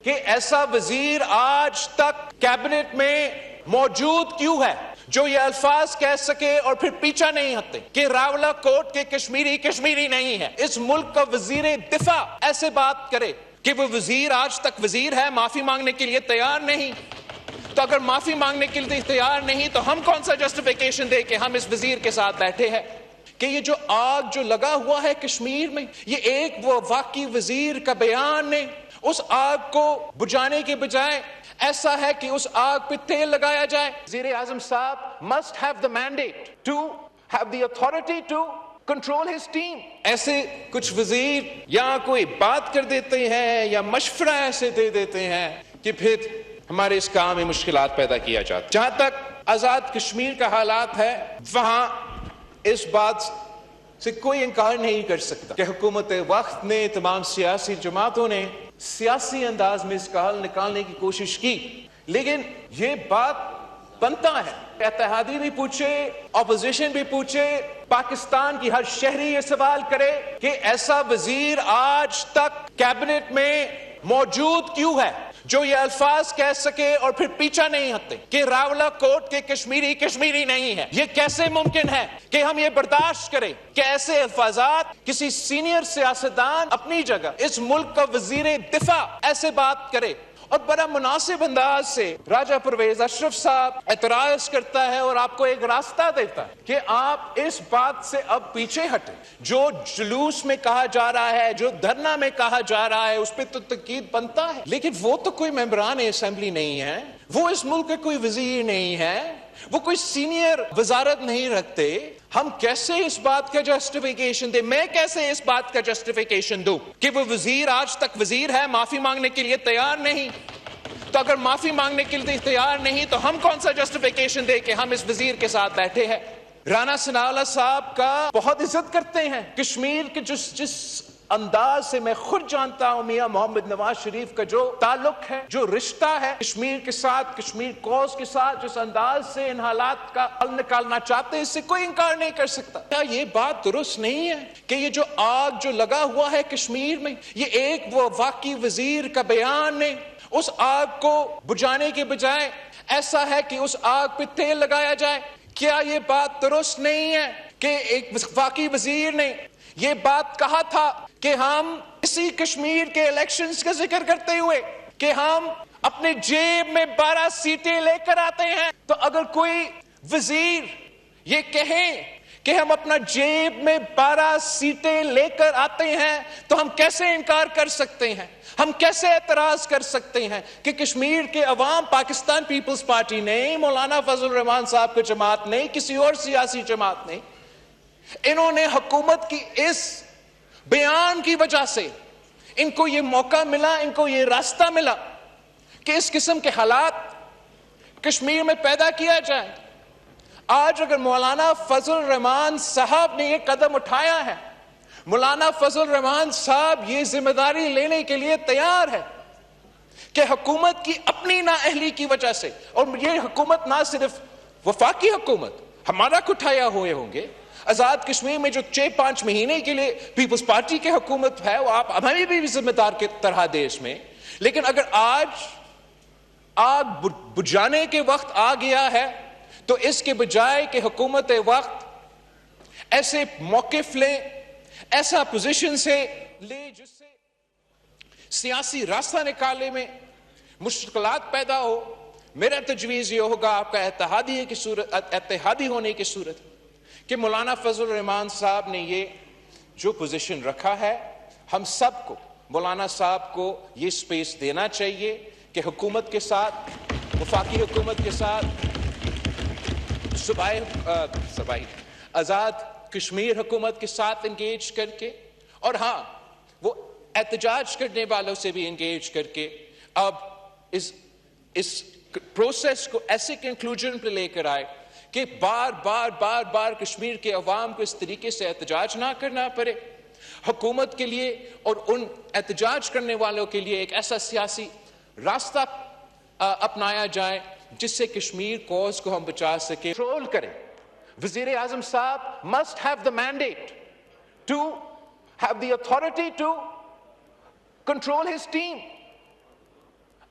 کہ ایسا وزیر آج تک کیبنٹ میں موجود کیوں ہے جو یہ الفاظ کہہ سکے اور پھر پیچھا نہیں ہٹتے کہ راولا کوٹ کے کشمیری نہیں ہے. اس ملک کا وزیر دفاع ایسے بات کرے کہ وہ وزیر آج تک وزیر ہے, معافی مانگنے کے لیے تیار نہیں. تو اگر معافی مانگنے کے لیے تیار نہیں تو ہم کون سا جسٹیفیکیشن دے کہ ہم اس وزیر کے ساتھ بیٹھے ہیں؟ کہ یہ جو آگ جو لگا ہوا ہے کشمیر میں, یہ ایک وہ واقعی وزیر کا بیان نے اس آگ کو بجھانے کے بجائے ایسا ہے کہ اس آگ پہ تیل لگایا جائے. وزیر اعظم صاحب must have the mandate to have the authority to control his team. ایسے کچھ وزیر یا کوئی بات کر دیتے ہیں یا مشورہ ایسے دے دیتے ہیں کہ پھر ہمارے اس کام میں مشکلات پیدا کیا جاتا. جہاں تک آزاد کشمیر کا حالات ہے, وہاں اس بات سے کوئی انکار نہیں کر سکتا کہ حکومت وقت نے, تمام سیاسی جماعتوں نے سیاسی انداز میں اس کا حل نکالنے کی کوشش کی, لیکن یہ بات بنتا ہے. اتحادی بھی پوچھے, اپوزیشن بھی پوچھے, پاکستان کی ہر شہری یہ سوال کرے کہ ایسا وزیر آج تک کیبنٹ میں موجود کیوں ہے جو یہ الفاظ کہہ سکے اور پھر پیچھا نہیں ہٹتے کہ راولا کوٹ کے کشمیری نہیں ہے. یہ کیسے ممکن ہے کہ ہم یہ برداشت کریں کہ ایسے الفاظات کسی سینئر سیاستدان اپنی جگہ اس ملک کا وزیر دفاع ایسے بات کرے؟ اور بڑا مناسب انداز سے راجہ پرویز اشرف صاحب اعتراض کرتا ہے اور آپ کو ایک راستہ دیتا ہے کہ آپ اس بات سے اب پیچھے ہٹیں. جو جلوس میں کہا جا رہا ہے, جو دھرنا میں کہا جا رہا ہے, اس پہ تو تنقید بنتا ہے, لیکن وہ تو کوئی ممبران اسمبلی نہیں ہے, وہ اس ملک کے کوئی وزیر نہیں ہے, وہ کوئی سینئر وزارت نہیں رکھتے. ہم کیسے اس بات کا جسٹیفیکیشن دیں؟ میں کیسے اس بات کا جسٹیفیکیشن دوں کہ وہ وزیر آج تک وزیر ہے, معافی مانگنے کے لیے تیار نہیں؟ تو اگر معافی مانگنے کے لیے تیار نہیں تو ہم کون سا جسٹیفیکیشن دیں کہ ہم اس وزیر کے ساتھ بیٹھے ہیں؟ رانا ثناءاللہ صاحب کا بہت عزت کرتے ہیں. کشمیر کے جس انداز سے میں خود جانتا ہوں میاں محمد نواز شریف کا جو تعلق ہے, جو رشتہ ہے کشمیر کے ساتھ, کشمیر کوز کے ساتھ, جس انداز سے ان حالات کا حل نکالنا چاہتے ہیں, اس سے کوئی انکار نہیں کر سکتا. کیا یہ بات درست نہیں ہے کہ یہ جو آگ جو لگا ہوا ہے کشمیر میں, یہ ایک وہ واقعی وزیر کا بیان نے اس آگ کو بجھانے کے بجائے ایسا ہے کہ اس آگ پہ تیل لگایا جائے؟ کیا یہ بات درست نہیں ہے کہ ایک واقعی وزیر نے یہ بات کہا تھا کہ ہم اسی کشمیر کے الیکشنز کا ذکر کرتے ہوئے کہ ہم اپنے جیب میں 12 سیٹیں لے کر آتے ہیں؟ تو اگر کوئی وزیر یہ کہے کہ ہم اپنا جیب میں 12 سیٹیں لے کر آتے ہیں تو ہم کیسے انکار کر سکتے ہیں؟ ہم کیسے اعتراض کر سکتے ہیں کہ کشمیر کے عوام, پاکستان پیپلز پارٹی نہیں, مولانا فضل الرحمان صاحب کی جماعت نہیں, کسی اور سیاسی جماعت نہیں, انہوں نے حکومت کی اس بیان کی وجہ سے ان کو یہ موقع ملا, ان کو یہ راستہ ملا کہ اس قسم کے حالات کشمیر میں پیدا کیا جائے. آج اگر مولانا فضل الرحمان صاحب نے یہ قدم اٹھایا ہے, مولانا فضل الرحمان صاحب یہ ذمہ داری لینے کے لیے تیار ہے کہ حکومت کی اپنی نااہلی کی وجہ سے, اور یہ حکومت نہ صرف وفاقی حکومت ہمارا اٹھایا ہوئے ہوں گے, آزاد کشمیر میں جو 6-5 مہینے کے لیے پیپلز پارٹی کی حکومت ہے وہ آپ ہمیں بھی ذمہ دار کی طرح دے اس میں, لیکن اگر آج آگ بجھانے کے وقت آ گیا ہے تو اس کے بجائے کہ حکومت وقت ایسے موقف لے, ایسا پوزیشن سے لے جس سے سیاسی راستہ نکالنے میں مشکلات پیدا ہو, میرا تجویز یہ ہوگا آپ کا اتحادی ہونے کی صورت کہ مولانا فضل الرحمان صاحب نے یہ جو پوزیشن رکھا ہے, ہم سب کو مولانا صاحب کو یہ سپیس دینا چاہیے کہ حکومت کے ساتھ, وفاقی حکومت کے ساتھ, صوبائی آزاد کشمیر حکومت کے ساتھ انگیج کر کے, اور ہاں وہ احتجاج کرنے والوں سے بھی انگیج کر کے اب اس پروسیس کو ایسے کنکلوژن پہ لے کر آئے کہ بار بار کشمیر کے عوام کو اس طریقے سے احتجاج نہ کرنا پڑے. حکومت کے لیے اور ان احتجاج کرنے والوں کے لیے ایک ایسا سیاسی راستہ اپنایا جائے جس سے کشمیر کوز کو ہم بچا سکیں, کنٹرول کریں. وزیر اعظم صاحب must have the mandate to have the authority to control his team.